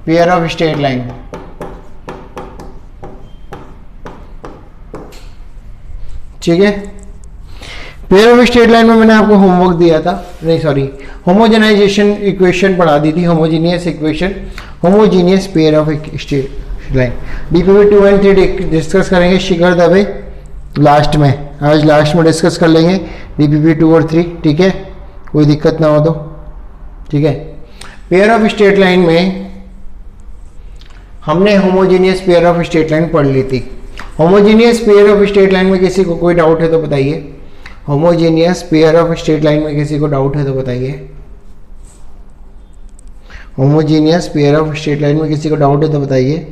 Pair of straight line, ठीक है। Pair of straight line में मैंने आपको होमवर्क दिया था, नहीं सॉरी, होमोजेनाइजेशन इक्वेशन पढ़ा दी थी, homogeneous equation, homogeneous pair of straight line. DPP 2 and 3 discuss करेंगे शिखर दबे लास्ट में, आज लास्ट में डिस्कस कर लेंगे डीपीपी 2 और 3, ठीक है, कोई दिक्कत ना हो तो, ठीक है। पेयर ऑफ स्ट्रेट लाइन में हमने homogeneous pair of straight line पढ़ ली थी। Homogeneous pair of straight line में किसी को कोई डाउट है तो बताइए। Homogeneous pair of straight line में किसी को डाउट है तो बताइए। Homogeneous pair of straight line में किसी को डाउट है तो बताइए।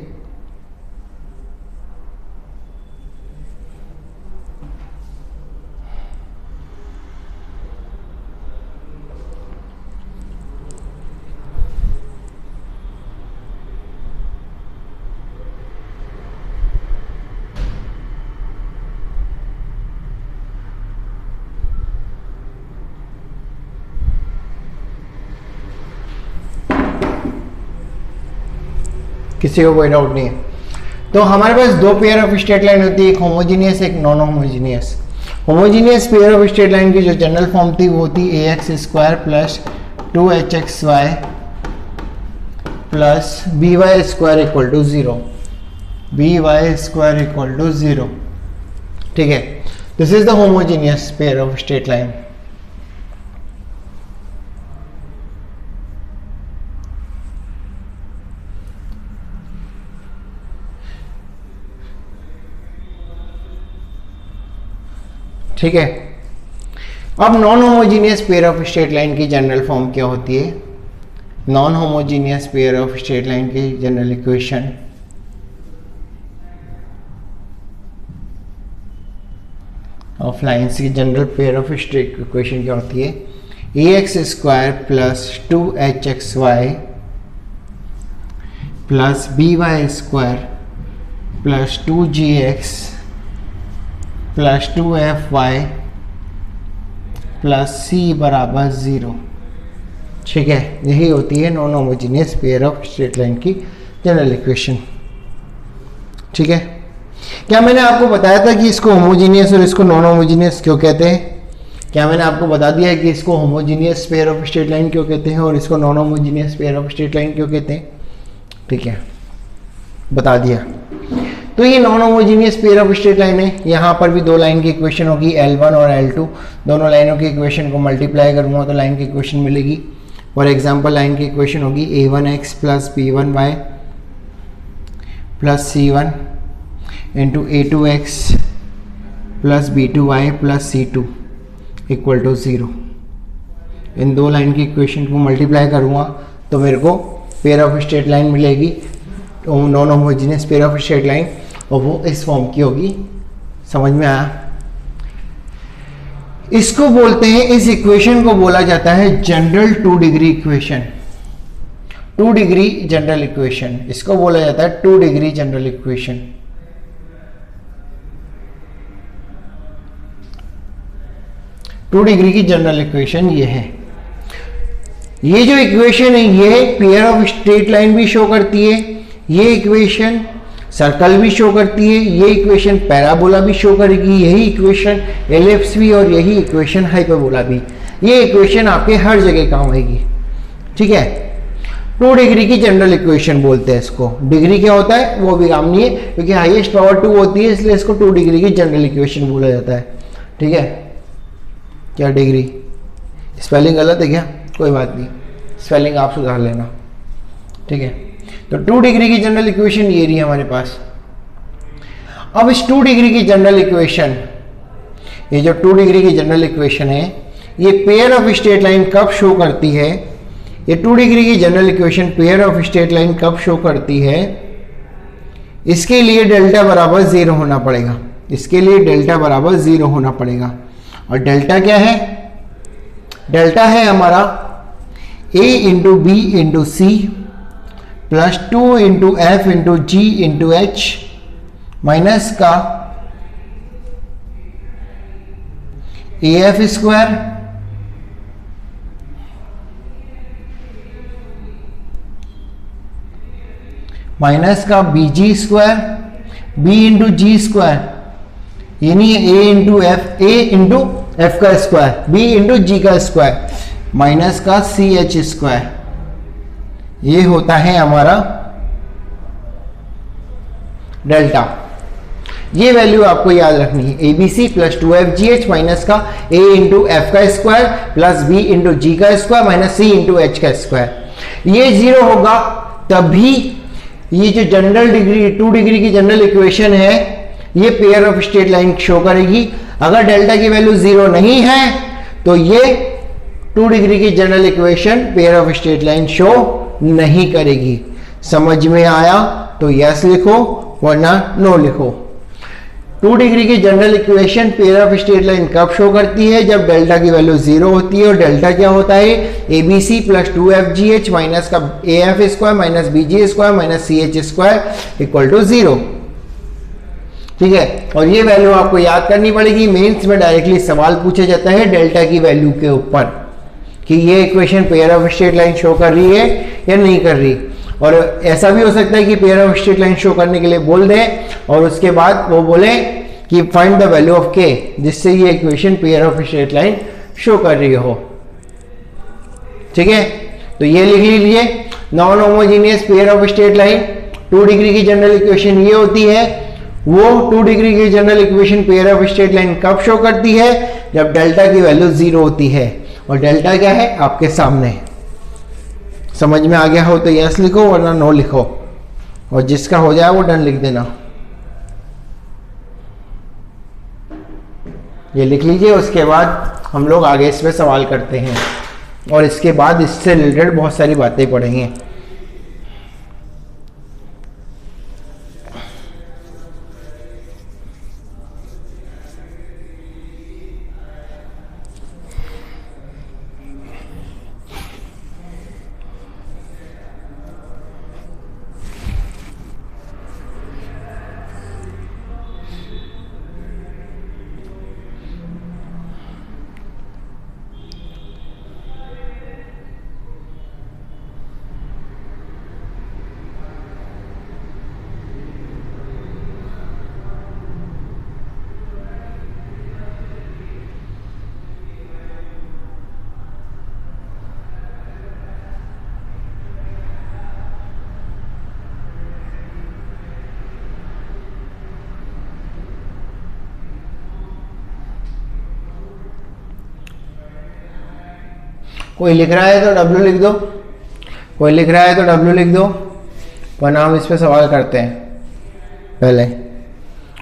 किसी को कोई डाउट नहीं है। तो हमारे पास दो पेयर ऑफ स्ट्रेट लाइन होती है, एक होमोजीनियस एक non homogeneous. Homogeneous pair of straight line की जो जनरल फॉर्म थी वो थी ax square plus 2hxy plus by square equal to 0, by square equal to 0, ठीक है। This is the homogeneous pair of straight line. ठीक है। अब non homogeneous pair of straight line की जनरल फॉर्म क्या होती है? Non homogeneous pair of straight line की जनरल इक्वेशन ऑफ लाइन्स की general pair of straight equation क्या होती है? ax square plus 2hxy plus by square plus 2gx plus 2fy plus c बराबर 0, ठीक है। यही होती है non homogeneous pair of straight line की जनरल इक्वेशन, ठीक है। क्या मैंने आपको बताया था कि इसको होमोजीनियस और इसको नॉन होमोजीनियस क्यों कहते हैं? क्या मैंने आपको बता दिया है कि इसको homogeneous pair of straight line क्यों कहते हैं और इसको non homogeneous pair of straight line क्यों कहते हैं? ठीक है, बता दिया। तो ये non homogeneous pair of straight line है। यहाँ पर भी दो लाइन की इक्वेशन होगी, L1 और L2। दोनों लाइनों की इक्वेशन को मल्टीप्लाई करूँगा तो लाइन की इक्वेशन मिलेगी। फॉर एग्जांपल लाइन की इक्वेशन होगी a1x plus b1y plus c1 into a2x plus b2y plus c2 equal to 0। इन दो लाइन की इक्वेशन को मल्टीप्लाई करूँगा तो मेरे को पेयर ऑफ स्ट्रेट लाइन मिलेगी, non homogeneous pair of straight line, और वो इस फॉर्म की होगी। समझ में आया? इसको बोलते हैं, इस इक्वेशन को बोला जाता है general 2 degree equation. 2 degree general equation, इसको बोला जाता है 2 degree general equation. Two degree की जनरल इक्वेशन ये है। ये जो इक्वेशन है ये पेयर ऑफ स्ट्रेट लाइन भी शो करती है, ये इक्वेशन सर्कल भी शो करती है, ये इक्वेशन पैराबोला भी शो करेगी, यही इक्वेशन एलिप्स भी, और यही इक्वेशन हाइपरबोला भी। ये इक्वेशन आपके हर जगह काम आएगी, ठीक है। 2 डिग्री की जनरल इक्वेशन बोलते हैं इसको। डिग्री क्या होता है वो भी काम नहीं है, क्योंकि हाईएस्ट पावर 2 होती है, इसलिए इसको 2 डिग्री की जनरल इक्वेशन बोला जाता है, ठीक है। क्या डिग्री, स्पेलिंग गलत है क्या? कोई बात नहीं, स्पेलिंग आप सुधार लेना, ठीक है। तो 2 डिग्री की जनरल इक्वेशन ये रही हमारे पास। अब इस 2 डिग्री की जनरल इक्वेशन, ये जो 2 डिग्री की जनरल इक्वेशन है, ये पेयर ऑफ स्ट्रेट लाइन कब शो करती है? ये 2 डिग्री की general equation pair of straight line कब शो करती है? इसके लिए डेल्टा बराबर 0 होना पड़ेगा, इसके लिए डेल्टा बराबर 0 होना पड़ेगा। और डेल्टा क्या है? डेल्टा है हमारा a into B into C plus 2 into F into G into H minus का ए एफ स्क्वायर माइनस का B G square, B into G square, यानी ए इंटू एफ का स्क्वायर, बी इंटू जी का square, minus का सी H square, ये होता है हमारा डेल्टा। ये वैल्यू आपको याद रखनी है, A B C plus 2FGH minus का ए इंटू एफ का square plus B into G का square minus C into H का स्क्वायर। ये 0 होगा तभी ये जो जनरल डिग्री 2 डिग्री की जनरल इक्वेशन है ये pair of straight line show करेगी। अगर डेल्टा की वैल्यू 0 नहीं है तो ये 2 डिग्री की general equation pair of straight line show नहीं करेगी। समझ में आया तो यस लिखो वरना नो लिखो। 2 डिग्री की general equation pair of straight line कब शो करती है? जब डेल्टा की वैल्यू 0 होती है। और डेल्टा क्या होता है? A B C plus 2FGH minus का A F square minus B G square minus C H square equal to 0। ठीक है, और ये वैल्यू आपको याद करनी पड़ेगी। मेंस में डायरेक्टली सवाल पूछा जाता है डेल्टा की वैल्यू के ऊपर कि ये equation pair of straight line show कर रही है या नहीं कर रही। और ऐसा भी हो सकता है कि pair of straight line show करने के लिए बोल दें और उसके बाद वो बोले कि फाइंड द वैल्यू ऑफ के, जिससे ये equation pair of straight line show कर रही हो। ठीक है, तो ये लिख लीजिए non homogeneous pair of straight line 2 degree की जनरल इक्वेशन ये होती है। वो 2 डिग्री की general equation pair of straight line कब शो करती है? जब डेल्टा की वैल्यू 0 होती है। और डेल्टा क्या है? आपके सामने। समझ में आ गया हो तो यस लिखो वरना नो लिखो, और जिसका हो जाए वो डन लिख देना। ये लिख लीजिए, उसके बाद हम लोग आगे इस पे सवाल करते हैं और इसके बाद इससे रिलेटेड बहुत सारी बातें पढ़ेंगे। कोई लिख रहा है तो W लिख दो, कोई लिख रहा है तो W लिख दो, वरना हम इस पे सवाल करते हैं पहले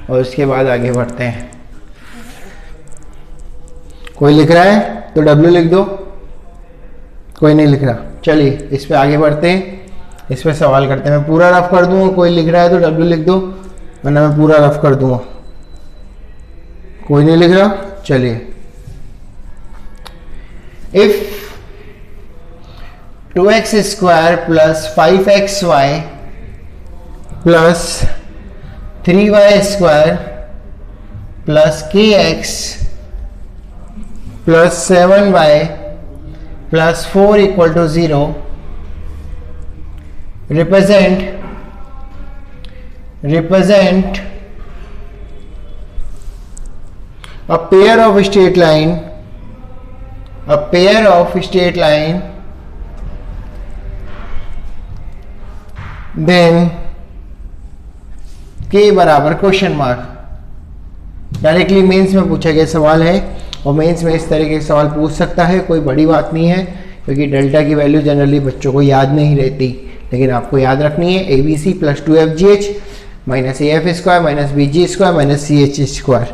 और उसके बाद आगे बढ़ते हैं। कोई लिख रहा है तो W लिख दो, कोई नहीं लिख रहा। चलिए इस पे आगे बढ़ते हैं, इस पे सवाल करते हैं। मैं पूरा रफ कर दूंगा, कोई लिख रहा है तो W लिख दो, वरना मैं पूरा रफ कर दूंगा। कोई नहीं लिख रहा, चलिए। If 2x square plus 5xy plus 3y square plus kx plus 7y plus 4 equal to 0 represent a pair of straight line, then के बराबर क्वेश्चन मार्क। डायरेक्टली मेंस में पूछा गया सवाल है और मेंस में इस तरीके के सवाल पूछ सकता है, कोई बड़ी बात नहीं है, क्योंकि डेल्टा की वैल्यू जनरली बच्चों को याद नहीं रहती, लेकिन आपको याद रखनी है A B C plus 2FGH minus A F square minus B G square minus C H square.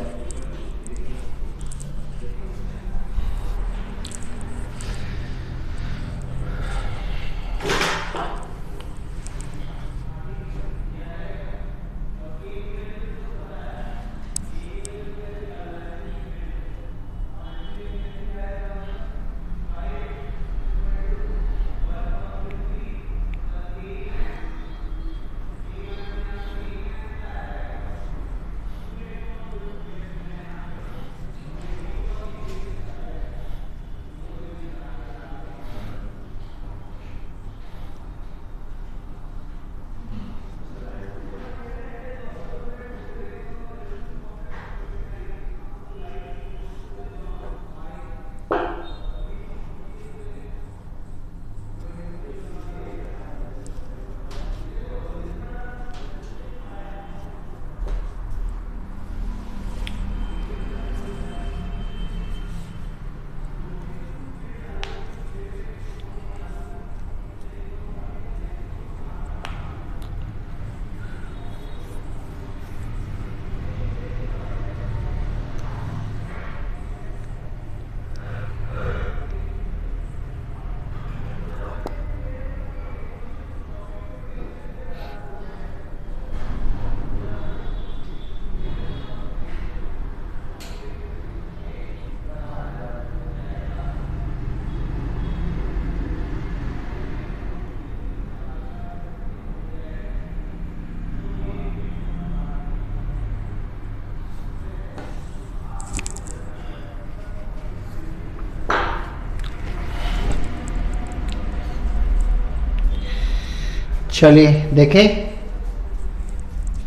चलिए देखें,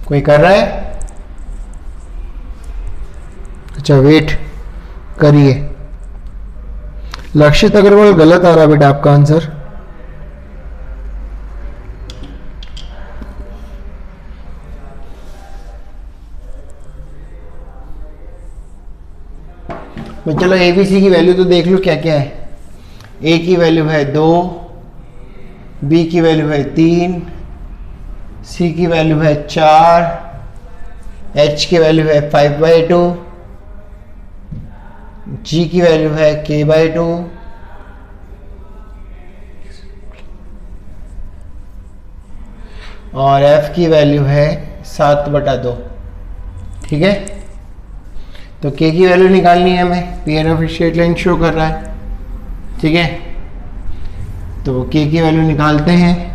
कोई कर रहा है? अच्छा वेट करिए। लक्षित अग्रवाल गलत आ रहा बेटा आपका आंसर। मैं चलो एबीसी की वैल्यू तो देख लो क्या क्या है। ए की वैल्यू है 2, बी की वैल्यू है 3, सी की वैल्यू है 4, एच की वैल्यू है 5/2, जी की वैल्यू है k/2, और एफ की वैल्यू है 7/2। ठीक है, तो k की वैल्यू निकालनी है हमें। Pair of straight line show कर रहा है। ठीक है, तो k की वैल्यू निकालते हैं।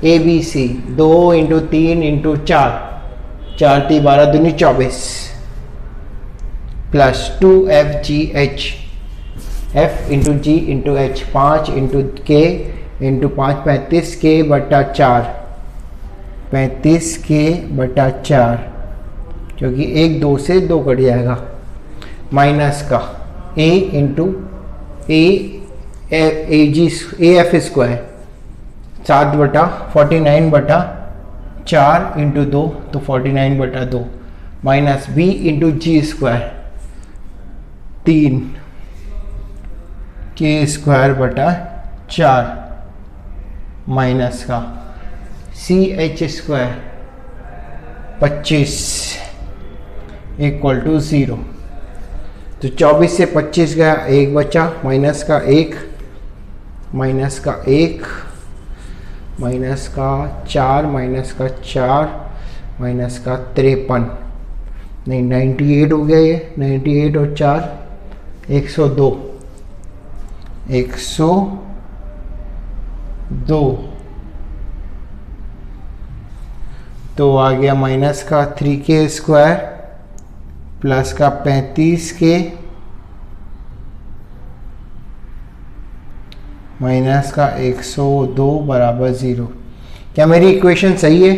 ए बी सी 2 × 3 × 4, 4 × 12 दूनी 24 plus 2FGH, F × G × H 5 × K × 5 35K/4, 35K/4, क्योंकि 1 2 से 2 कट जाएगा, माइनस का A × AF स्क्वायर 7/49/4 × 2 तो 49/2 minus B × G square 3K² 4 minus का CH स्क्वायर 25 = 0। तो 24 से 25 गया, 1 बचा, माइनस का 1, माइनस का 1, माइनस का 4, माइनस का 4, माइनस का 53, नहीं 98 हो गया ये, 98 और 4 102, 102। तो आ गया माइनस का 3K² प्लस का 35K माइनस का 102 = 0। क्या मेरी इक्वेशन सही है?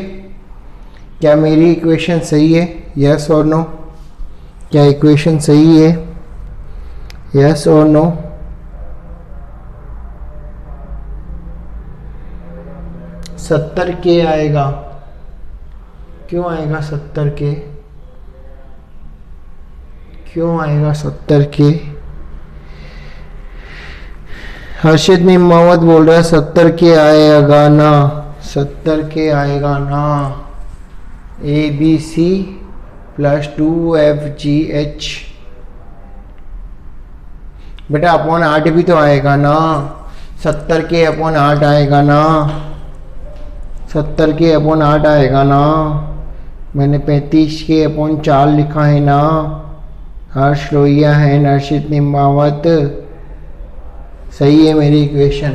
क्या मेरी इक्वेशन सही है? यस और नो? क्या इक्वेशन सही है? यस और नो? $70K आएगा। क्यों आएगा 70K? क्यों आएगा 70K? हर्षित निमावत बोल रहा है 70K आएगा ना, 70K आएगा ना। ABC प्लस 2FGH बेटा अपॉन 8 भी तो आएगा ना, 70K अपॉन 8 आएगा ना, 70K अपॉन 8 आएगा ना। मैंने 35K अपॉन 4 लिखा है ना। हर्ष लोहिया है, हर्षित निमावत, सही है मेरी इक्वेशन।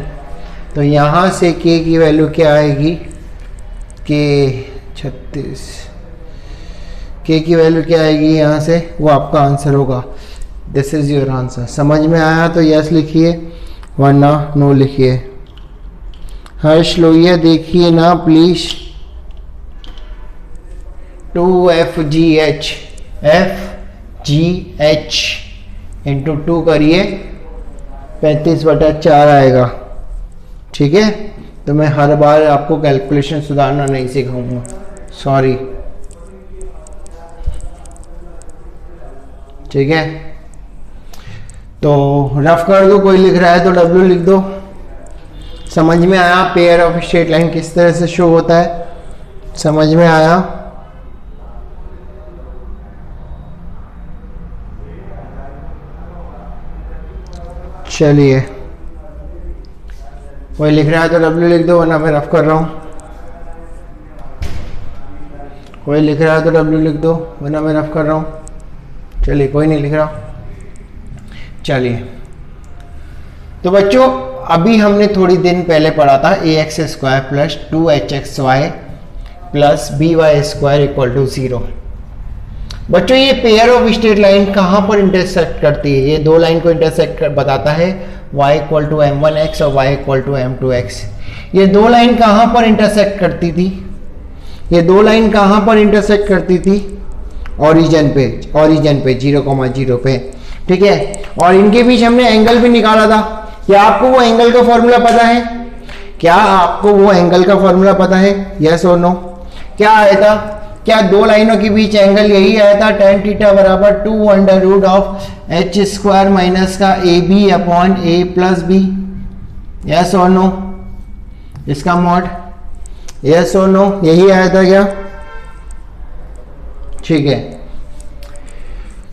तो यहाँ से K की वैल्यू क्या आएगी? K 36, K की वैल्यू क्या आएगी यहाँ से? वो आपका आंसर होगा। This is your answer. समझ में आया तो यस लिखिए, वरना नो लिखिए। हर्ष लोहिया देखिए ना प्लीज। 2FGH, FGH इंटू 2 करिए, 35/4 आएगा। ठीक है, तो मैं हर बार आपको कैलकुलेशन सुधारना नहीं सिखाऊंगा, सॉरी। ठीक है, तो रफ कर दो, कोई लिख रहा है तो W लिख दो। समझ में आया पेयर ऑफ स्ट्रेट लाइन किस तरह से शो होता है? समझ में आया? चलिए, कोई लिख रहा है तो W लिख दो, वरना मैं रफ कर रहा हूं। कोई लिख रहा है तो W लिख दो, वरना मैं रफ कर रहा हूं। चलिए, कोई नहीं लिख रहा। चलिए, तो बच्चों अभी हमने थोड़ी दिन पहले पढ़ा था ax² plus 2hxy plus by² = 0। बच्चों ये पेयर ऑफ स्ट्रेट लाइन कहाँ पर इंटरसेक्ट करती है? ये दो लाइन को इंटरसेक्ट बताता है, y = m1x और y = m2x। ये दो लाइन कहां पर इंटरसेक्ट करती थी? ये दो लाइन कहां पर इंटरसेक्ट करती थी? ओरिजिन पे 0,0 पे, ठीक है। और इनके बीच हमने एंगल भी निकाला था। क्या आपको वो एंगल का फॉर्मूला पता है? क्या आपको वो एंगल का फॉर्मूला पता है? यस और नो? क्या आया था? क्या दो लाइनों के बीच एंगल यही आया था, tan थीटा बराबर 2√h² माइनस का AB upon A plus B? Yes और नो? इसका मॉड यस और नो? यही आया था क्या? ठीक है।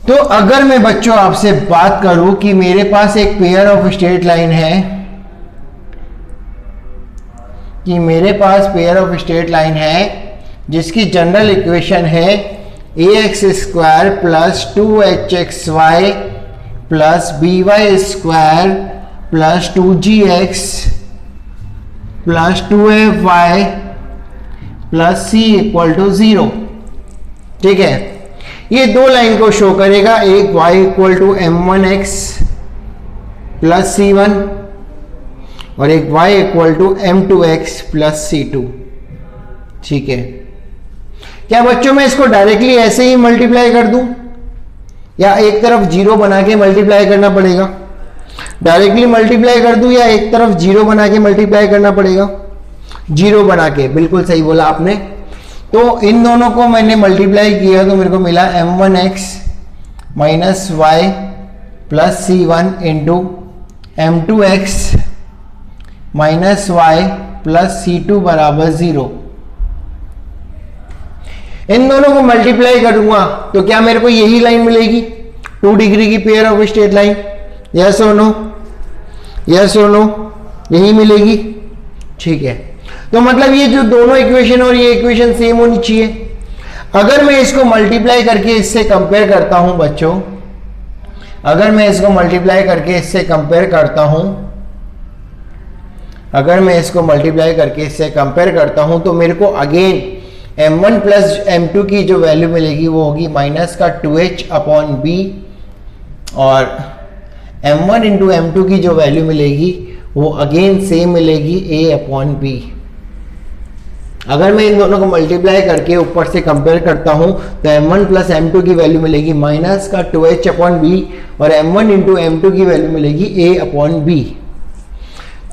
तो अगर मैं बच्चों आपसे बात करूं कि मेरे पास एक पेयर ऑफ स्ट्रेट लाइन है, कि मेरे पास पेयर ऑफ स्ट्रेट लाइन है जिसकी जनरल इक्वेशन है ax² plus 2hxy plus by² plus 2gx plus 2fy plus c equal to 0, ठीक है। ये दो लाइन को शो करेगा, एक y equal to m1x plus c1 और एक y equal to m2x plus c2, ठीक है। क्या बच्चों मैं इसको डायरेक्टली ऐसे ही मल्टीप्लाई कर दूं या एक तरफ जीरो बना के मल्टीप्लाई करना पड़ेगा? डायरेक्टली मल्टीप्लाई कर दूं या एक तरफ जीरो बना के मल्टीप्लाई करना पड़ेगा? जीरो बना के, बिल्कुल सही बोला आपने। तो इन दोनों को मैंने मल्टीप्लाई किया तो मेरे को मिला m1x minus Y plus c1 into m2x minus Y plus c2 बराबर 0। इन दोनों को मल्टीप्लाई करूंगा तो क्या मेरे को यही लाइन मिलेगी, 2 डिग्री की pair of straight line? Yes और नो? यस और नो? यही मिलेगी, ठीक है। तो मतलब ये जो दोनों इक्वेशन और ये इक्वेशन सेम होनी चाहिए। अगर मैं इसको मल्टीप्लाई करके इससे कंपेयर करता हूं बच्चों, अगर मैं इसको मल्टीप्लाई करके इससे कंपेयर करता हूं, अगर मैं इसको मल्टीप्लाई करके इससे कंपेयर करता हूं तो मेरे को अगेन m1 प्लस m2 की जो वैल्यू मिलेगी वो होगी माइनस का 2h अपॉन बी, और m1 इंटू m2 की जो वैल्यू मिलेगी वो अगेन सेम मिलेगी a अपॉन बी। अगर मैं इन दोनों को मल्टीप्लाई करके ऊपर से कंपेयर करता हूं तो m1 प्लस m2 की वैल्यू मिलेगी माइनस का 2h अपॉन बी और m1 इंटू m2 की वैल्यू मिलेगी a अपॉन बी।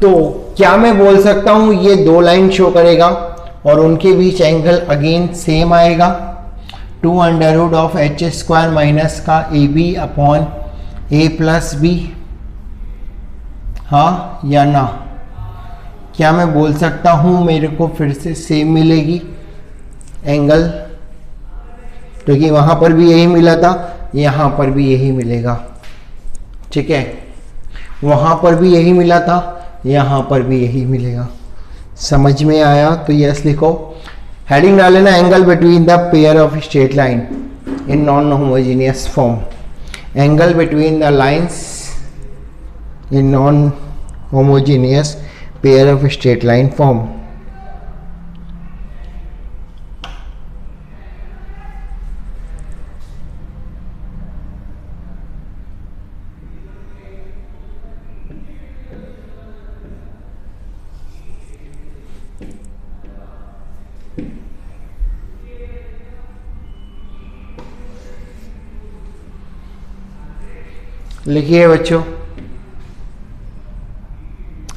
तो क्या मैं बोल सकता हूं ये दो लाइन शो करेगा और उनके बीच एंगल अगेन सेम आएगा, 2√h² माइनस का AB upon A plus B? हाँ या ना? क्या मैं बोल सकता हूं मेरे को फिर से सेम मिलेगी एंगल, क्योंकि वहां पर भी यही मिला था, यहां पर भी यही मिलेगा, ठीक है। वहां पर भी यही मिला था, यहां पर भी यही मिलेगा। समझ में आया तो यस लिखो। हेडिंग डाल लेना, angle between the pair of straight line in non homogeneous form. Angle between the lines in non homogeneous pair of straight line form. लिखिए बच्चों,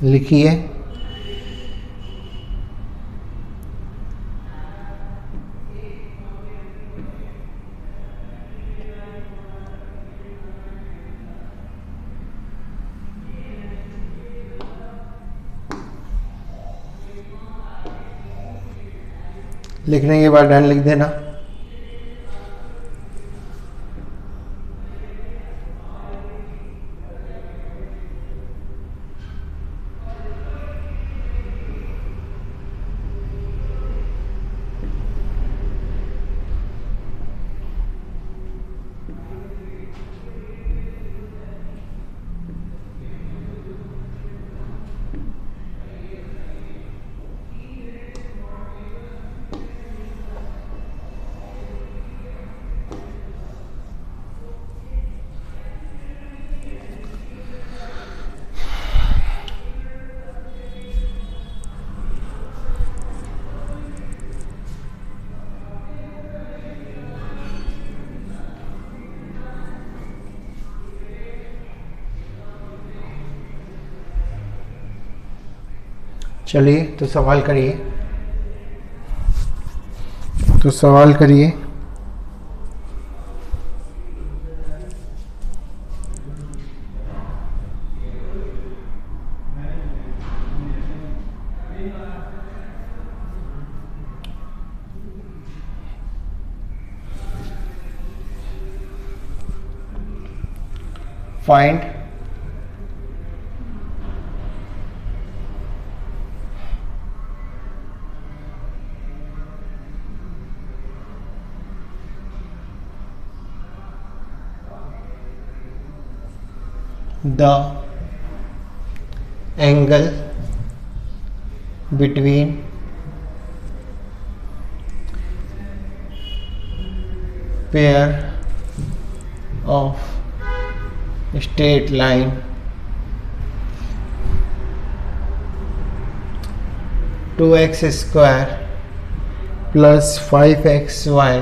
लिखिए। लिखने के बाद डन लिख देना। चलिए तो सवाल करिए, तो सवाल करिए। Find the angle between pair of straight line two X square plus 5xy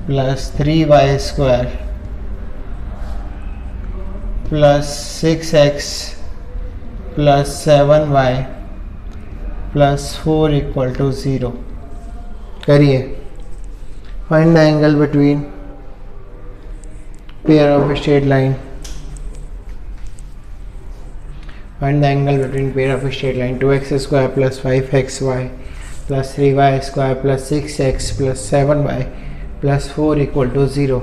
plus 3y square plus 6x plus 7y plus 4 equal to 0। करिए। Find the angle between pair of straight line. Find the angle between pair of straight line 2x square plus 5xy plus 3y square plus 6x plus 7y plus 4 equal to 0।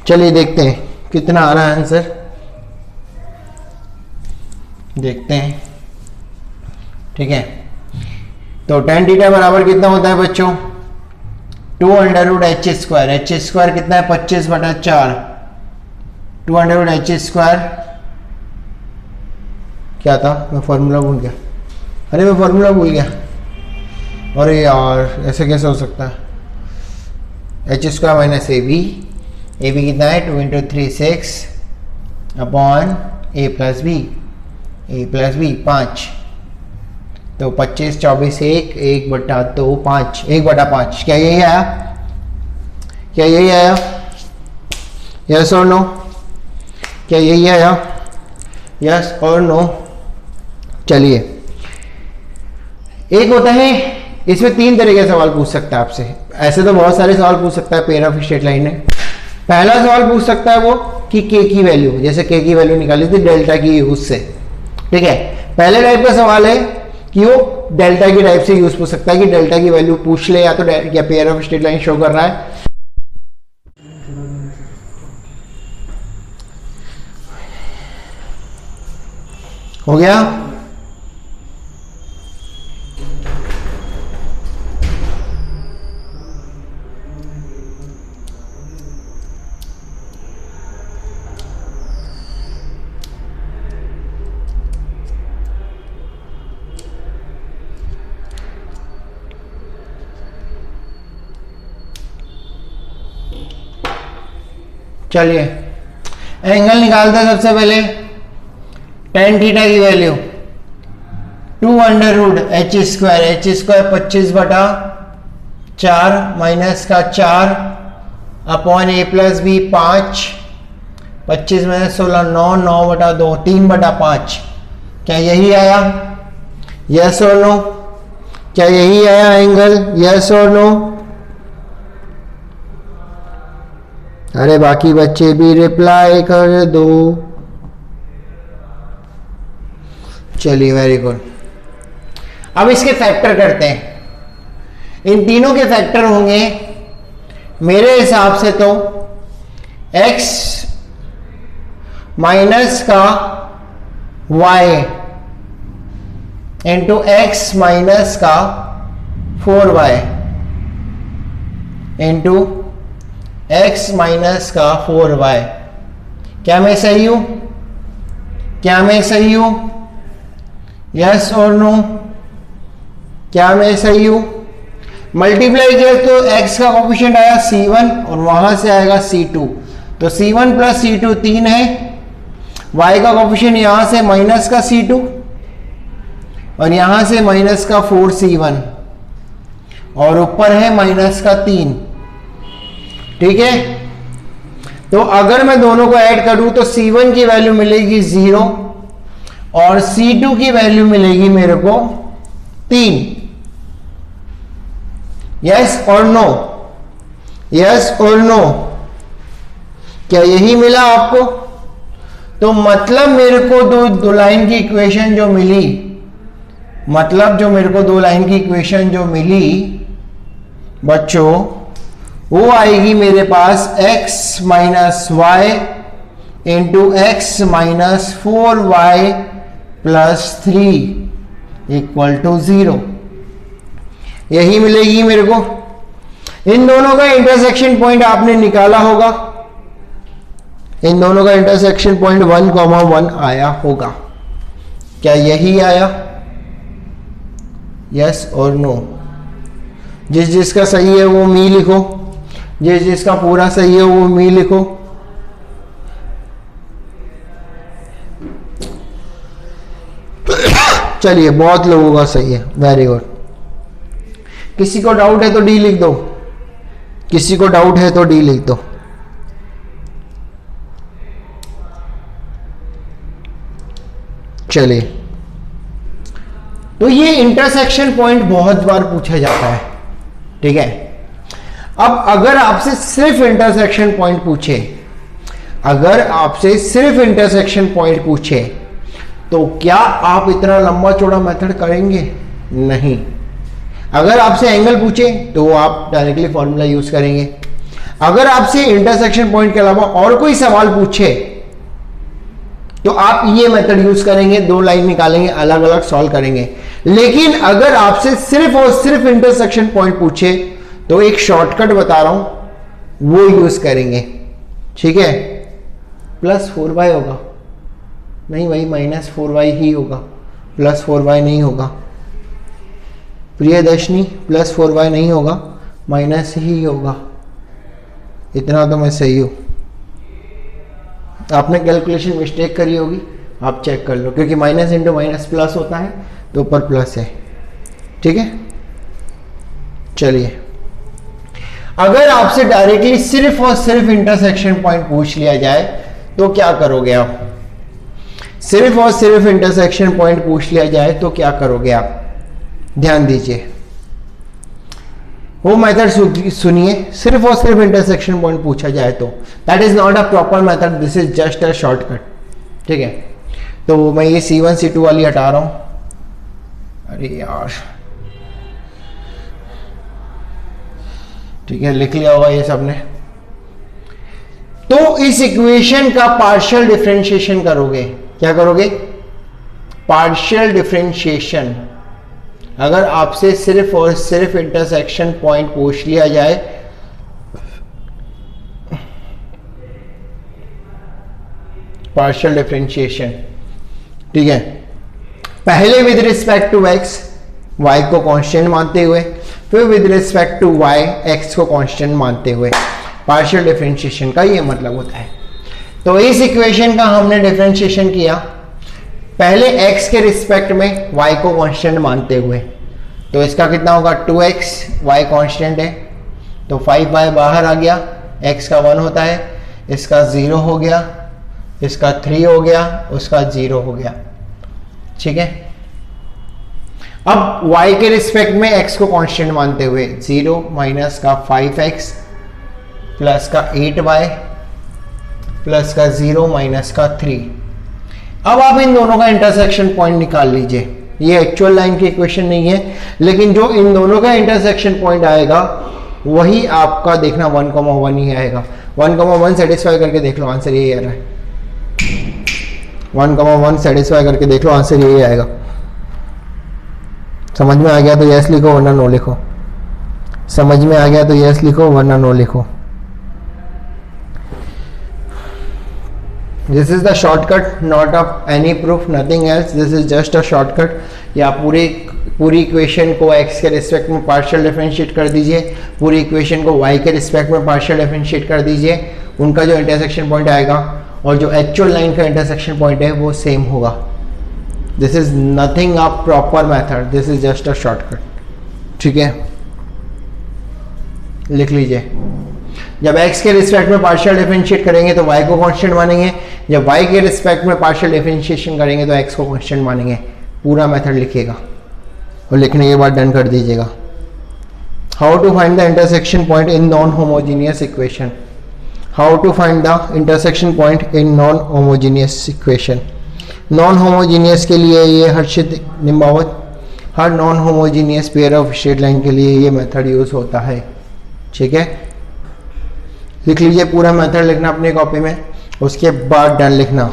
चलिए देखते हैं कितना आ रहा है answer, देखते हैं। ठीक है, तो tan थीटा बराबर कितना होता है बच्चों? 2√h²। h² कितना है? 25/4। 2√h²। क्या था? मैं फॉर्मूला भूल गया। अरे मैं फॉर्मूला भूल गया। अरे यार ऐसे कैसे हो सकता है? h² माइनस ए बी कितना है? 2 × 3 6 अपॉन a प्लस बी 5। तो 25 24 1/2 5 1/5। क्या यही आया? क्या यही आया? यस और नो? क्या यही आया? यस और नो? चलिए, एक होता है इसमें 3 तरह के सवाल पूछ सकता है आपसे। ऐसे तो बहुत सारे सवाल पूछ सकता है पेयर ऑफ स्ट्रेट लाइन है। पहला सवाल पूछ सकता है वो कि के की वैल्यू, जैसे के की वैल्यू निकाली थी डेल्टा की यूज से। ठीक है, पहले टाइप का सवाल है कि वो डेल्टा की टाइप से यूज पूछ सकता है कि डेल्टा की वैल्यू पूछ ले, या तो क्या pair of straight line show कर रहा है। हो गया? चलिए एंगल निकालते हैं। सबसे पहले tan थीटा की वैल्यू 2√h²। h² 25/4 माइनस का 4 अपॉन a प्लस बी 5। 25 में 16 9 9/2 3/5। क्या यही आया? यस और नो? क्या यही आया एंगल? यस और नो? अरे बाकी बच्चे भी रिप्लाई कर दो। चलिए वेरी गुड। अब इसके फैक्टर करते हैं। इन तीनों के फैक्टर होंगे मेरे हिसाब से तो x माइनस का y इंटू एक्स माइनस का 4y इंटू एक्स माइनस का 4y। क्या मैं सही हूं? क्या मैं सही हूं? यस और नो? क्या मैं सही हूं? मल्टीप्लाई किया तो x का कोफिशिएंट आया c1 और वहां से आएगा c2, तो c1 प्लस c2 3 है। y का कोफिशिएंट यहां से माइनस का c2 और यहां से माइनस का 4c1 और ऊपर है माइनस का 3। ठीक है, तो अगर मैं दोनों को ऐड करूं तो c1 की वैल्यू मिलेगी 0 और c2 की वैल्यू मिलेगी मेरे को 3। यस और नो? यस और नो? क्या यही मिला आपको? तो मतलब मेरे को दो लाइन की इक्वेशन जो मिली, मतलब जो मेरे को दो लाइन की इक्वेशन जो मिली बच्चों, वो आएगी मेरे पास x minus Y into X minus 4y plus 3 equal to 0। यही मिलेगी मेरे को। इन दोनों का इंटरसेक्शन पॉइंट आपने निकाला होगा, इन दोनों का इंटरसेक्शन पॉइंट 1,1 आया होगा। क्या यही आया? यस और नो? जिस जिसका सही है वो मी लिखो, जिस जिसका पूरा सही है वो मी लिखो। चलिए बहुत लोगों का सही है, वेरी गुड। किसी को डाउट है तो डी लिख दो, किसी को डाउट है तो डी लिख दो। चलिए, तो ये इंटरसेक्शन पॉइंट बहुत बार पूछा जाता है। ठीक है, अब अगर आपसे सिर्फ इंटरसेक्शन पॉइंट पूछे, अगर आपसे सिर्फ इंटरसेक्शन पॉइंट पूछे तो क्या आप इतना लंबा चौड़ा मेथड करेंगे? नहीं। अगर आपसे एंगल पूछे तो आप डायरेक्टली फॉर्मूला यूज करेंगे। अगर आपसे इंटरसेक्शन पॉइंट के अलावा और कोई सवाल पूछे तो आप ये मेथड यूज करेंगे, दो लाइन निकालेंगे, अलग अलग सॉल्व करेंगे। लेकिन अगर आपसे सिर्फ और सिर्फ इंटरसेक्शन पॉइंट पूछे तो एक शॉर्टकट बता रहा हूं, वो यूज करेंगे। ठीक है, प्लस 4y होगा, नहीं भाई माइनस 4y ही होगा, प्लस 4y नहीं होगा। प्रियदर्शनी, प्लस 4y नहीं होगा, माइनस ही होगा। इतना तो मैं सही हूं। आपने कैलकुलेशन मिस्टेक करी होगी, आप चेक कर लो, क्योंकि माइनस इंटू माइनस प्लस होता है तो ऊपर प्लस है। ठीक है, चलिए, अगर आपसे डायरेक्टली सिर्फ और सिर्फ इंटरसेक्शन पॉइंट पूछ लिया जाए तो क्या करोगे आप? सिर्फ और सिर्फ इंटरसेक्शन पॉइंट पूछ लिया जाए तो क्या करोगे आप? ध्यान दीजिए, वो मेथड सुनिए। सिर्फ और सिर्फ इंटरसेक्शन पॉइंट पूछा जाए तो that is not a proper method, this is just a shortcut. ठीक है, तो मैं ये C1 C2 वाली हटा रहा हूं। अरे यार, ठीक है, लिख लिया होगा ये सबने। तो इस इक्वेशन का पार्शियल डिफरेंशिएशन करोगे। क्या करोगे? Partial differentiation. अगर आपसे सिर्फ और सिर्फ इंटरसेक्शन पॉइंट पूछ लिया जाए पार्शियल डिफरेंशिएशन, ठीक है, पहले with respect to x y को कांस्टेंट मानते हुए, फिर with respect to y x को कांस्टेंट मानते हुए, पार्शियल डिफरेंशिएशन का ये मतलब होता है। तो इस इक्वेशन का हमने डिफरेंशिएशन किया पहले x के रिस्पेक्ट में y को कांस्टेंट मानते हुए, तो इसका कितना होगा 2x, y कांस्टेंट है तो 5y बाहर आ गया, x का 1 होता है, इसका 0 हो गया, इसका 3 हो गया, उसका 0 हो गया। ठीक है, अब y के रिस्पेक्ट में x को कांस्टेंट मानते हुए 0 माइनस का 5x प्लस का 8y प्लस का 0 माइनस का 3। अब आप इन दोनों का इंटरसेक्शन पॉइंट निकाल लीजिए। ये एक्चुअल लाइन की इक्वेशन नहीं है, लेकिन जो इन दोनों का इंटरसेक्शन पॉइंट आएगा वही आपका देखना 1,1 ही आएगा। 1,1 सेटिस्फाई करके देख लो, आंसर यही आ रहा है। 1,1 सेटिस्फाई करके देख लो, आंसर यही आएगा। समझ में आ गया तो यस लिखो वरना नो लिखो। समझ में आ गया तो यस लिखो वरना नो लिखो। This is the shortcut, not of any proof, nothing else, this is just a shortcut. या पूरी इक्वेशन को x के रिस्पेक्ट में पार्शियल डिफरेंशिएट कर दीजिए, पूरी इक्वेशन को y के रिस्पेक्ट में पार्शियल डिफरेंशिएट कर दीजिए, उनका जो इंटरसेक्शन पॉइंट आएगा और जो एक्चुअल लाइन का इंटरसेक्शन पॉइंट है वो सेम होगा। This is nothing a proper method, this is just a shortcut. ठीक है, लिख लीजिए। जब x के रिस्पेक्ट में पार्शियल डिफरेंशिएट करेंगे तो y को कांस्टेंट मानेंगे, जब y के रिस्पेक्ट में पार्शियल डिफरेंशिएशन करेंगे तो x को कांस्टेंट मानेंगे। पूरा मेथड लिखिएगा और लिखने के बाद डन कर दीजिएगा। How to find the intersection point in non homogeneous equation. How to find the intersection point in non homogeneous equation. Non homogeneous के लिए ये हर्षित निम्बावत, हर non homogeneous pair of straight line के लिए ये मेथड यूज होता है। ठीक है, लिख लीजिए, पूरा मेथड लिखना अपनी कॉपी में, उसके बाद डन लिखना।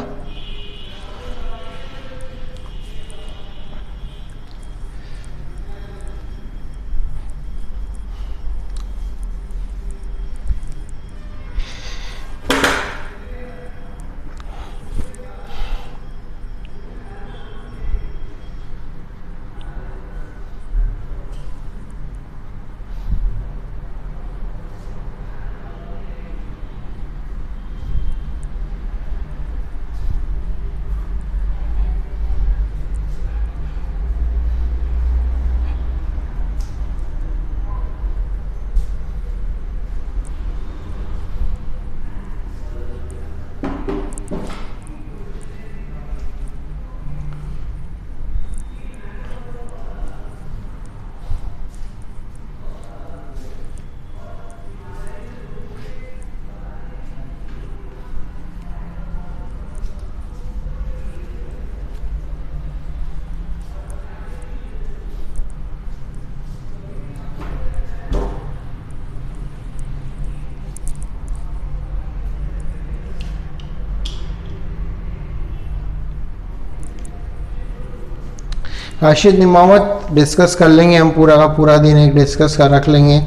हर्षित निमावत डिस्कस कर लेंगे हम, पूरा का पूरा दिन एक डिस्कस कर रख लेंगे।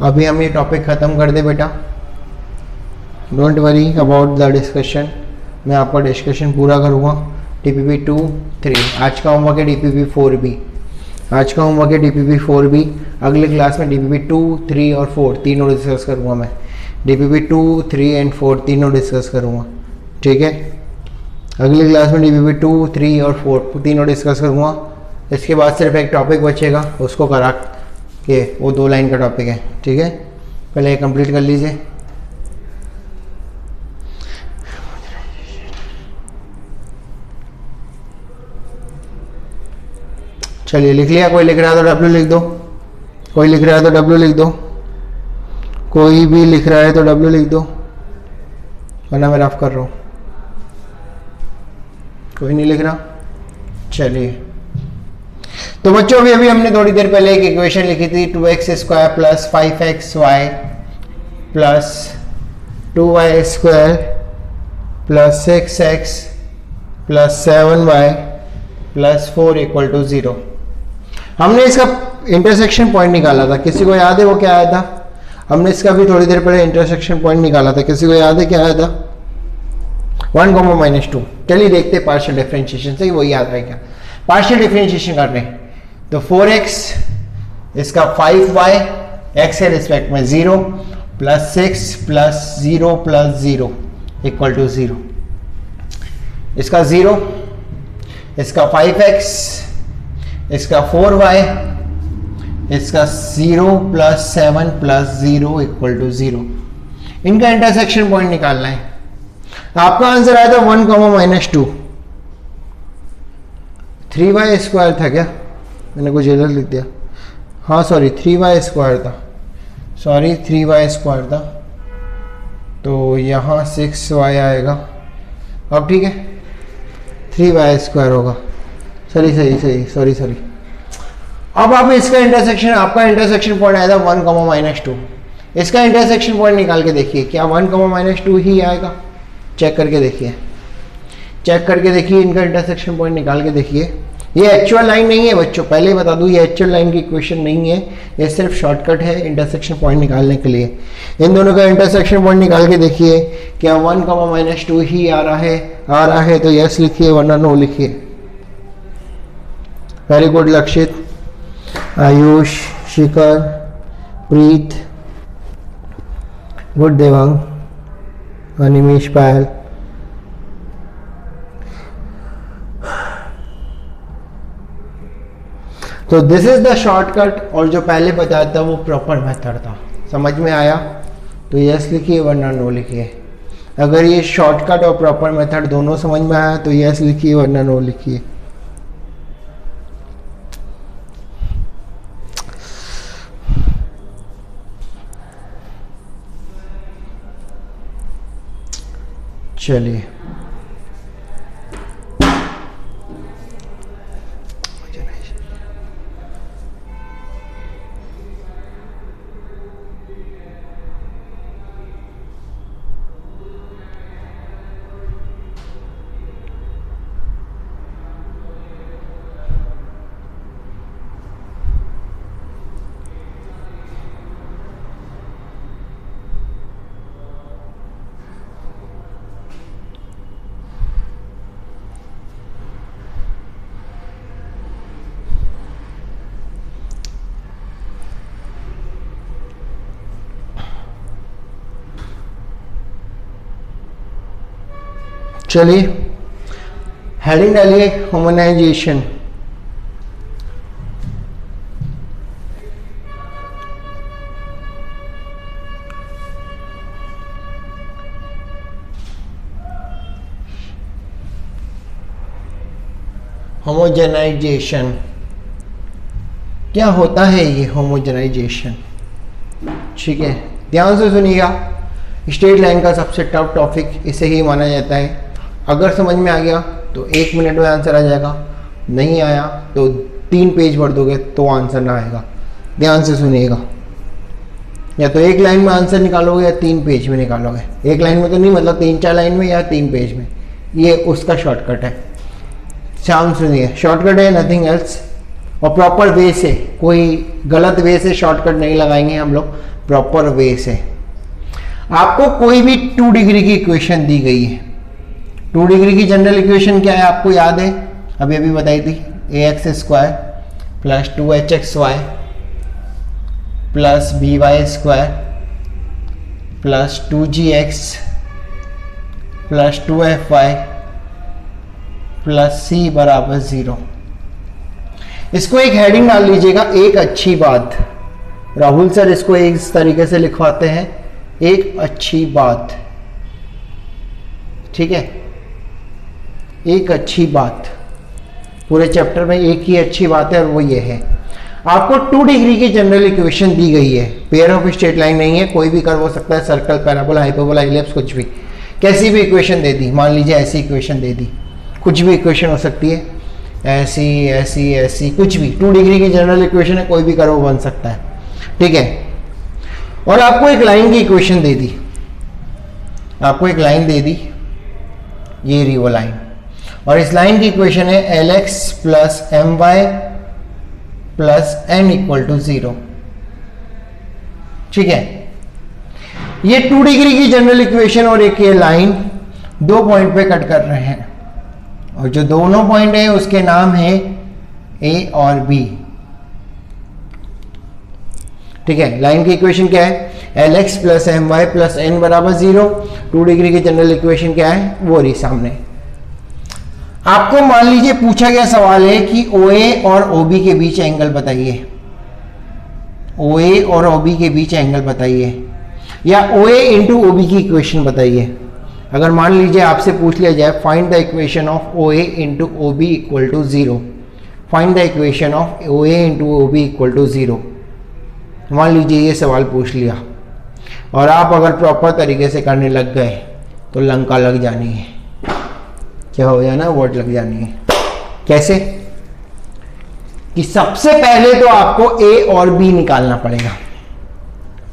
अभी हम ये टॉपिक ख़त्म कर दे बेटा, don't worry about the discussion, मैं आपका डिस्कशन पूरा करूँगा। DPP 2, 3 आज का होमवर्क है, DPP 4B आज का होमवर्क है, DPP 4B। अगले क्लास में DPP 2, 3 और 4 तीनों डिस्कस करूँगा मैं। DPP 2, 3 एंड 4 तीनों डिस्कस करूँगा। ठीक है, अगली क्लास में DPP 2, 3 और 4 तीनों डिस्कस करूँगा। इसके बाद सिर्फ एक टॉपिक बचेगा, उसको करा के वो 2 लाइन का टॉपिक है। ठीक है, पहले ये कंप्लीट कर लीजिए। चलिए लिख लिया, कोई लिख रहा है तो W लिख दो, कोई लिख रहा है तो W लिख दो, कोई भी लिख रहा है तो W लिख दो, वरना मैं रफ कर रहा हूँ। कोई नहीं लिख रहा, चलिए। तो बच्चों अभी हमने थोड़ी देर पहले एक इक्वेशन लिखी थी, 2x² plus 5xy plus 2y² plus 6x plus 7y plus 4 equal to 0। हमने इसका इंटरसेक्शन पॉइंट निकाला था, किसी को याद है वो क्या आया था? हमने इसका भी थोड़ी देर पहले इंटरसेक्शन पॉइंट निकाला था, किसी को याद है क्या आया था? 1,-2। चलिए देखते हैं पार्शियल डिफरेंशिएशन से वो याद रहे क्या। पार्शियल डिफरेंशिएशन कर रहे हैं तो 4x इसका 5y x के रिस्पेक्ट में 0 plus 6 plus 0 plus 0 equal to 0। इसका 0, इसका 5x, इसका 4y, इसका 0 प्लस 7 प्लस 0 इक्वल टू 0। इनका इंटरसेक्शन पॉइंट निकालना है। आपका आंसर आया था 1,-2। 3y² था क्या? मैंने कुछ गलत लिख दिया, हाँ सॉरी 3y² था, सॉरी 3y² था, तो यहाँ 6y आएगा। अब ठीक है, 3y² होगा। सही सॉरी। अब आप इसका इंटरसेक्शन, आपका इंटरसेक्शन पॉइंट आया था 1, -2। इसका इंटरसेक्शन पॉइंट निकाल के देखिए, क्या 1, -2 ही आएगा? चेक करके देखिए, इनका इंटरसेक्शन पॉइंट निकाल के देखिए। ये एक्चुअल लाइन नहीं है बच्चों, पहले ही बता दूं, ये एक्चुअल लाइन की इक्वेशन नहीं है, ये सिर्फ शॉर्टकट है इंटरसेक्शन पॉइंट निकालने के लिए। इन दोनों का इंटरसेक्शन पॉइंट निकाल के देखिए, क्या 1, -2 ही आ रहा है तो यस लिखिए, वरना नो लिखिए। वेरी गुड लक्षित, आयुष, शिखर, प्रीत, गुड देवांग, अनिमेश, पायल। तो दिस इज द शॉर्टकट, और जो पहले बताया था वो प्रॉपर मेथड था। समझ में आया तो यस लिखिए, वरना नो लिखिए। अगर ये शॉर्टकट और प्रॉपर मेथड दोनों समझ में आया तो यस लिखिए, वरना नो लिखिए। चलिए चलिए हेडिंग डालिए, होमोनाइजेशन। होमोजेनाइजेशन क्या होता है? ये होमोजेनाइजेशन, ठीक है, ध्यान से सुनिएगा। स्ट्रेट लाइन का सबसे टफ टॉपिक इसे ही माना जाता है। अगर समझ में आ गया तो 1 मिनट में आंसर आ जाएगा, नहीं आया तो 3 पेज भर दोगे तो आंसर ना आएगा। ध्यान से सुनिएगा, या तो 1 लाइन में आंसर निकालोगे या 3 पेज में निकालोगे। 1 लाइन में तो नहीं, मतलब 3-4 लाइन में या 3 पेज में, ये उसका शॉर्टकट है। शाम सुनिए, शॉर्टकट है, नथिंग एल्स। और प्रॉपर वे से, कोई गलत वे से शॉर्टकट नहीं लगाएंगे हम लोग, प्रॉपर वे से। आपको कोई भी 2 डिग्री की इक्वेशन दी गई है, 2 डिग्री की जनरल इक्वेशन क्या है आपको याद है? अभी बताई थी, ax² plus 2hxy plus by² plus 2gx plus 2fy plus c बराबर 0। इसको एक हेडिंग डाल लीजिएगा, एक अच्छी बात। राहुल सर इसको इस तरीके से लिखवाते हैं, एक अच्छी बात, ठीक है, एक अच्छी बात। पूरे चैप्टर में एक ही अच्छी बात है और वो ये है, आपको 2 डिग्री की जनरल इक्वेशन दी गई है। पेयर ऑफ स्ट्रेट लाइन नहीं है, कोई भी कर्व हो सकता है, सर्कल, पैराबोला, हाइपरबोला, इलिप्स, कुछ भी, कैसी भी इक्वेशन दे दी। मान लीजिए ऐसी इक्वेशन दे दी, कुछ भी इक्वेशन हो सकती है, ऐसी ऐसी ऐसी, कुछ भी। 2 डिग्री की जनरल इक्वेशन है, कोई भी कर्व बन सकता है, ठीक है। और आपको एक लाइन की इक्वेशन दे दी, आपको एक लाइन दे दी, ये रही वो लाइन, और इस लाइन की इक्वेशन है Lx plus My plus n equal to 0, ठीक है। ये 2 डिग्री की जनरल इक्वेशन और एक ये लाइन 2 पॉइंट पे कट कर रहे हैं, और जो दोनों पॉइंट है उसके नाम है A और B, ठीक है। लाइन की इक्वेशन क्या है? Lx plus My plus n बराबर 0। 2 डिग्री की जनरल इक्वेशन क्या है? वो रही सामने। आपको मान लीजिए पूछा गया सवाल है कि OA और OB के बीच एंगल बताइए, OA और OB के बीच एंगल बताइए, या OA इंटू OB की इक्वेशन बताइए। अगर मान लीजिए आपसे पूछ लिया जाए find the equation of OA into OB equal to 0, find the equation of O A into O B equal to 0। मान लीजिए ये सवाल पूछ लिया और आप अगर प्रॉपर तरीके से करने लग गए तो लंका लग जानी है। क्या हो जाना, वोट लग जानी है। कैसे कि सबसे पहले तो आपको ए और बी निकालना पड़ेगा।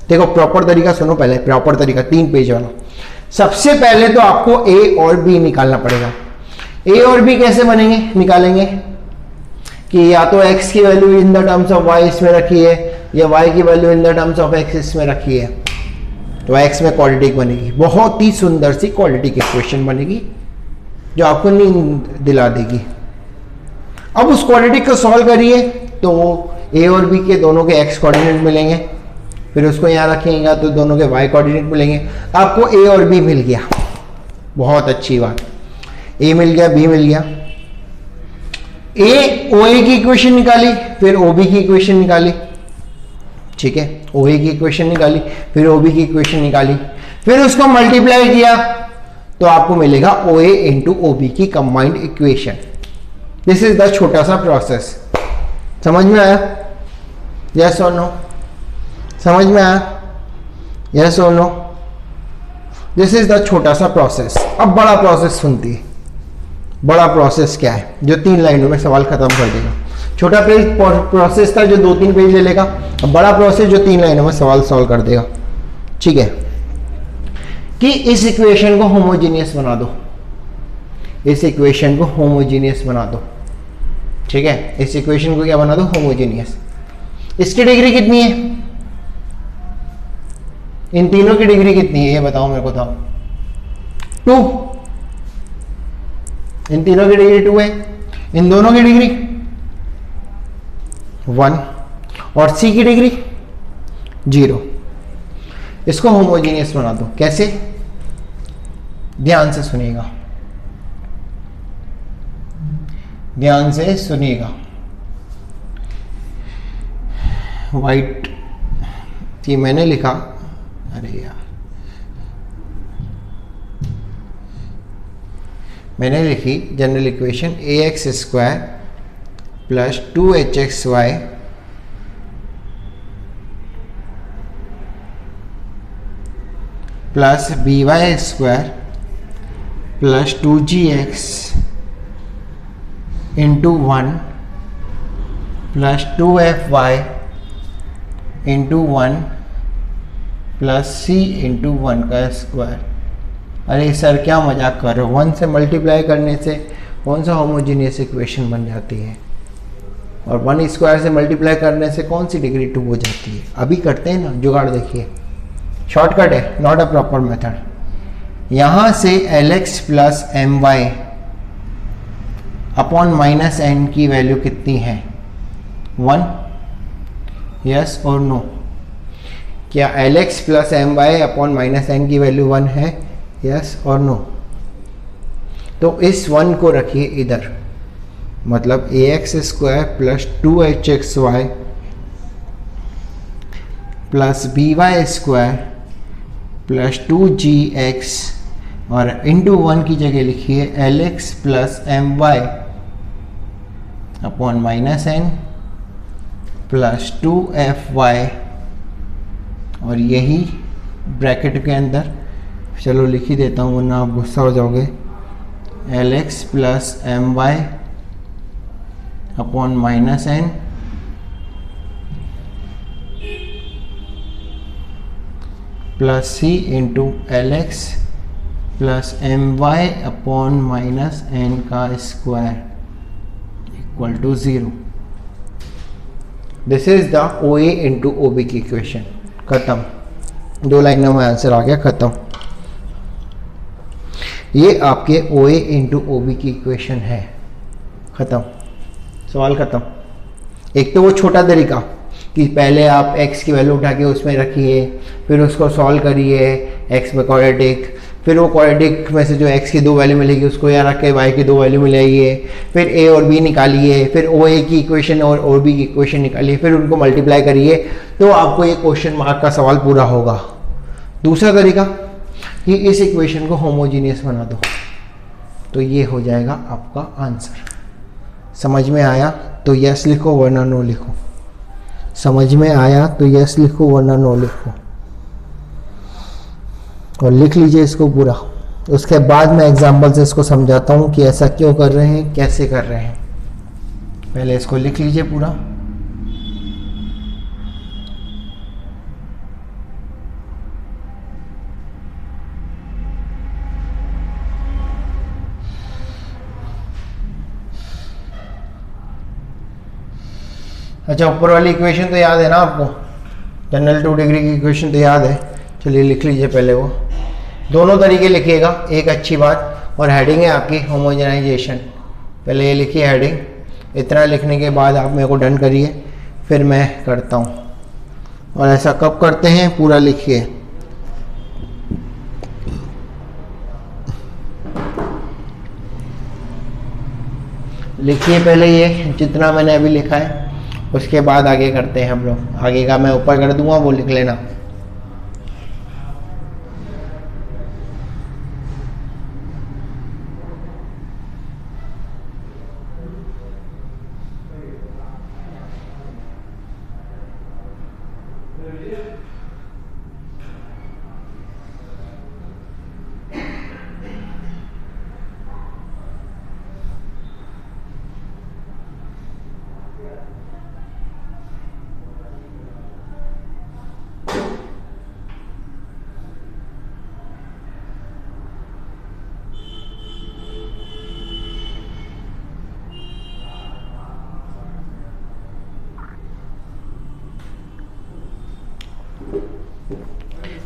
देखो प्रॉपर तरीका सुनो, पहले प्रॉपर तरीका 3 पेज वाला। सबसे पहले तो आपको ए और बी निकालना पड़ेगा। ए और बी कैसे बनेंगे, निकालेंगे कि या तो x की value in the terms of y इसमें रखी है या y की value in the terms of x इसमें रखी है, तो x में क्वाड्रेटिक बनेगी। बहुत ही सुंदर सी क्वाड्रेटिक इक्वेशन बनेगी जो आपको नींद दिला देगी। अब उस क्वाड्रेटिक को सॉल्व करिए तो a और b के दोनों के x कोऑर्डिनेट मिलेंगे, फिर उसको यहाँ रखेंगे तो दोनों के y कोऑर्डिनेट मिलेंगे। आपको a और b मिल गया, बहुत अच्छी बात। a मिल गया, b मिल गया। a o a की इक्वेशन निकाली, फिर o b की इक्वेशन निकाली, ठीक है। o a की इक्वेशन निकाली, फिर o b की इक्वेशन निकाली, फिर उसको मल्टीप्लाई किया तो आपको मिलेगा o a into o b की combined equation. This is the छोटा सा प्रोसेस। समझ में आया? यस और नो? समझ में आया? यस और नो? दिस इज द छोटा सा प्रोसेस। अब बड़ा प्रोसेस सुनती है। बड़ा प्रोसेस क्या है जो 3 लाइनों में सवाल खत्म कर देगा। छोटा पेज प्रोसेस था जो 2-3 पेज ले लेगा। अब बड़ा प्रोसेस जो 3 लाइनों में सवाल सॉल्व कर देगा। ठीक है कि इस इक्वेशन को होमोजीनियस बना दो, इस इक्वेशन को होमोजीनियस बना दो। ठीक है, इस इक्वेशन को क्या बना दो, होमोजीनियस। इसकी डिग्री कितनी है, इन तीनों की डिग्री कितनी है ये बताओ मेरे को। था 2, इन तीनों की डिग्री 2 है, इन दोनों की डिग्री 1 और सी की डिग्री 0। इसको होमोजीनियस बना दो। कैसे, ध्यान से सुनिएगा, ध्यान से सुनिएगा। वाइट कि मैंने लिखा, अरे यार मैंने लिखी general equation ax square plus 2hxy plus by square plus 2gx into 1 plus 2fy into 1 plus c into 1 का स्क्वायर। अरे सर क्या मजाक कर रहे हो, 1 से मल्टीप्लाई करने से कौन सा होमोजीनियस इक्वेशन बन जाती है और 1 स्क्वायर से मल्टीप्लाई करने से कौन सी डिग्री 2 हो जाती है। अभी करते हैं ना जुगाड़, देखिए शॉर्टकट है, नॉट अ प्रॉपर मेथड। यहाँ से lx plus my upon minus n की वैल्यू कितनी है, 1। यस और नो? क्या lx plus my upon minus n की वैल्यू 1 है, यस और नो? तो इस 1 को रखिए इधर, मतलब ax square plus 2hxy plus by square plus 2gx और इंटू 1 की जगह लिखिए lx plus my upon minus n plus 2fy और यही ब्रैकेट के अंदर, चलो लिख ही देता हूँ वरना आप गुस्सा हो जाओगे, lx plus my upon minus n plus c into lx plus my upon minus n का square equal to 0। This is the OA into OB की इक्वेशन। खत्म, 2 लाइनों में आंसर आ गया, खत्म। ये आपके OA इंटू OB की इक्वेशन है, खत्म, सवाल खत्म। एक तो वो छोटा तरीका कि पहले आप x की वैल्यू उठा के उसमें रखिए, फिर उसको सॉल्व करिए x में क्वाड्रेटिक, फिर वो क्वाड्रेटिक में से जो x की 2 वैल्यू मिलेगी उसको यहाँ रख के y की 2 वैल्यू मिलाइए, फिर a और b निकालिए, फिर OA की इक्वेशन और OB की इक्वेशन निकालिए, फिर उनको मल्टीप्लाई करिए, तो आपको ये क्वेश्चन मार्क का सवाल पूरा होगा। दूसरा तरीका कि इस इक्वेशन को होमोजीनियस बना दो, तो ये हो जाएगा आपका आंसर। समझ में आया? तो यस लिखो वरना नो लिखो, समझ में आया तो यस लिखो वरना नो लिखो, और लिख लीजिए इसको पूरा। उसके बाद मैं एग्जाम्पल से इसको समझाता हूँ कि ऐसा क्यों कर रहे हैं, कैसे कर रहे हैं। पहले इसको लिख लीजिए पूरा। अच्छा, ऊपर वाली इक्वेशन तो याद है ना आपको, जनरल 2 डिग्री की इक्वेशन तो याद है। चलिए लिख लीजिए पहले वो, दोनों तरीके लिखिएगा, एक अच्छी बात। और हेडिंग है आपकी होमोजेनाइजेशन, पहले ये लिखिए हेडिंग। इतना लिखने के बाद आप मेरे को डन करिए, फिर मैं करता हूँ। और ऐसा कब करते हैं, पूरा लिखिए। लिखिए पहले ये जितना मैंने अभी लिखा है, उसके बाद आगे करते हैं हम लोग। आगे का मैं ऊपर कर दूंगा, वो लिख लेना।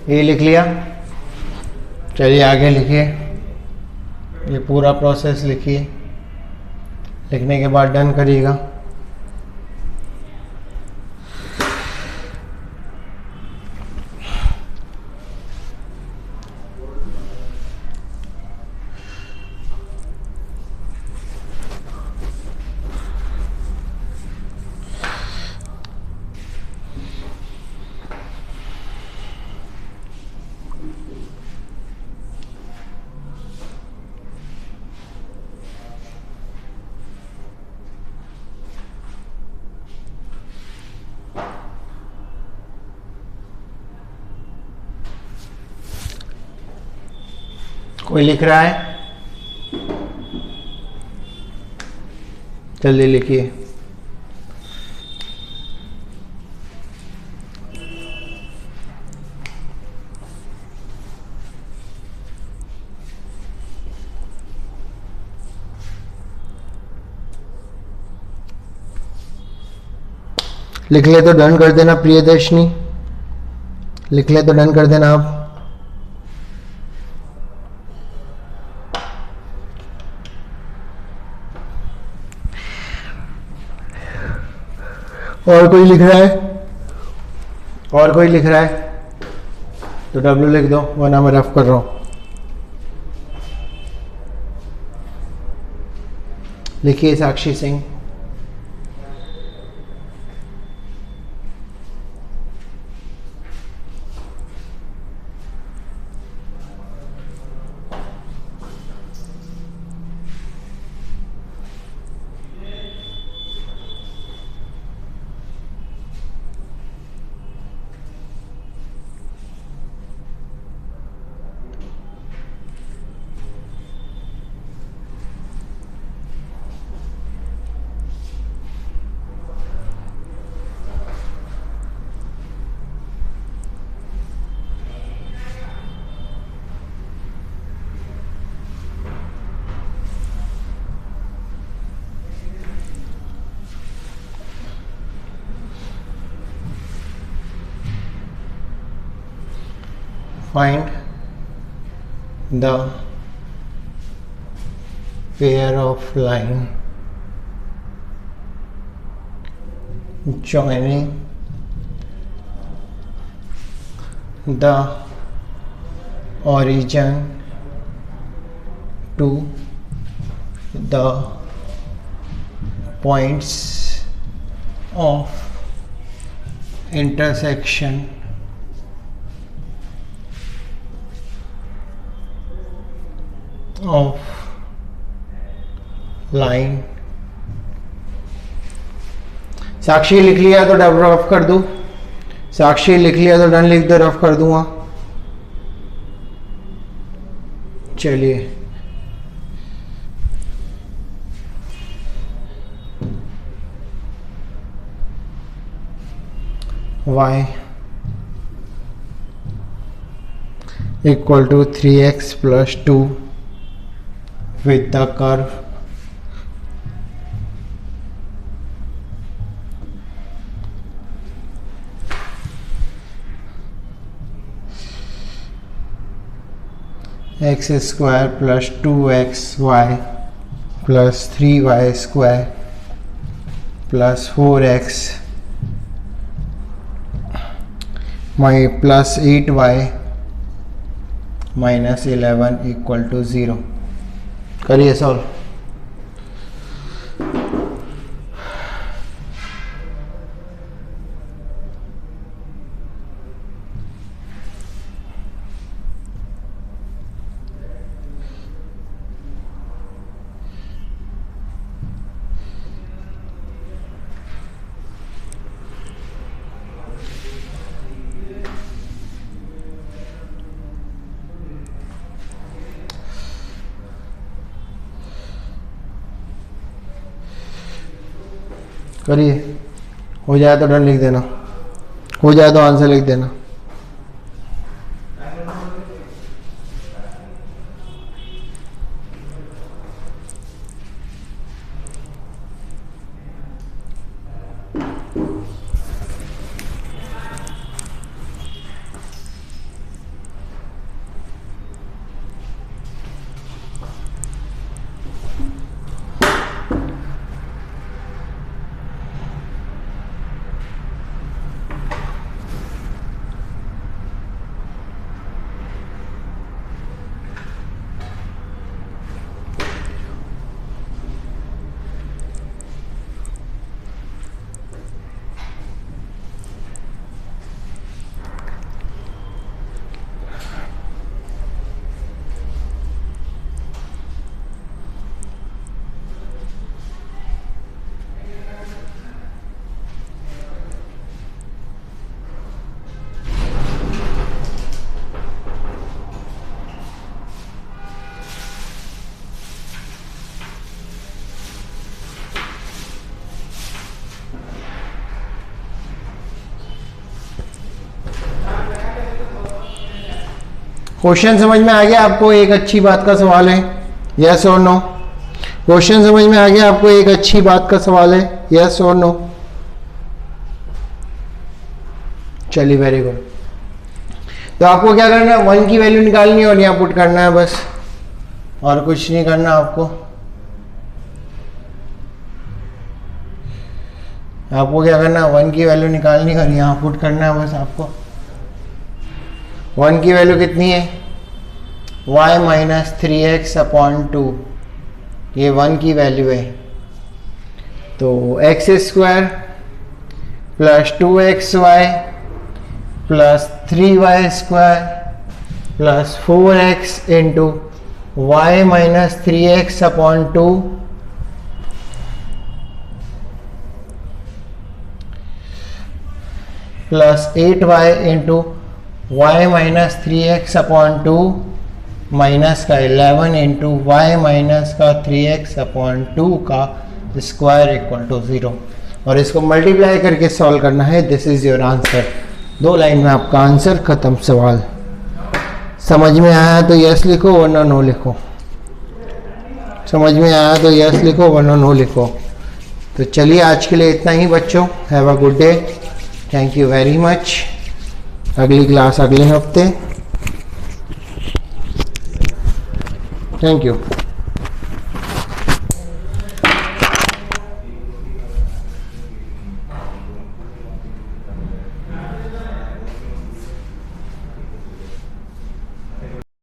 ये लिख लिया, चलिए आगे लिखिए। ये पूरा प्रोसेस लिखिए, लिखने के बाद डन करिएगा। कोई लिख रहा है, जल्दी लिखिए। लिख ले तो डन कर देना प्रियदर्शनी, लिख ले तो डन कर देना आप। और कोई लिख रहा है, और कोई लिख रहा है तो डब्ल्यू लिख दो, वरना मैं रफ कर रहा हूं। लिखिए साक्षी Singh. Find the pair of line joining the origin to the points of intersection of line साक्षी लिख लिया तो रफ कर दूं, साक्षी लिख लिया तो डन लिख दो, रफ कर दूंगा। चलिए y equal to 3x plus 2 with the curve x square plus 2xy plus 3y square plus 4x my plus 8y minus 11 equal to 0। करिए सॉल्व। करिए, हो जाए तो डन लिख देना, हो जाए तो आंसर लिख देना। क्वेश्चन समझ में आ गया आपको? एक अच्छी बात का सवाल है, यस और नो? क्वेश्चन समझ में आ गया आपको? एक अच्छी बात का सवाल है, यस और नो? चलिए वेरी गुड। तो आपको क्या करना है, 1 की वैल्यू निकालनी है और यहाँ पुट करना है बस, और कुछ नहीं करना आपको। आपको क्या करना है, 1 की वैल्यू निकालनी है और यहाँ पुट करना है बस आपको। 1 की वैल्यू कितनी है, y माइनस 3x अपॉन 2, ये 1 की वैल्यू है। तो x square plus 2xy plus 3y square plus 4x into y minus 3x upon 2 plus 8y into y minus 3x upon 2 minus का 11 इंटू वाई माइनस का 3x upon 2 का square equal to 0, और इसको multiply करके solve करना है। This is your answer. 2 line में आपका आंसर खत्म। सवाल समझ में आया तो यस लिखो वरना नो लिखो, समझ में आया तो यस लिखो वरना नो लिखो। तो चलिए आज के लिए इतना ही बच्चों, have a good day, thank you very much. अगली क्लास अगले हफ्ते, थैंक यू।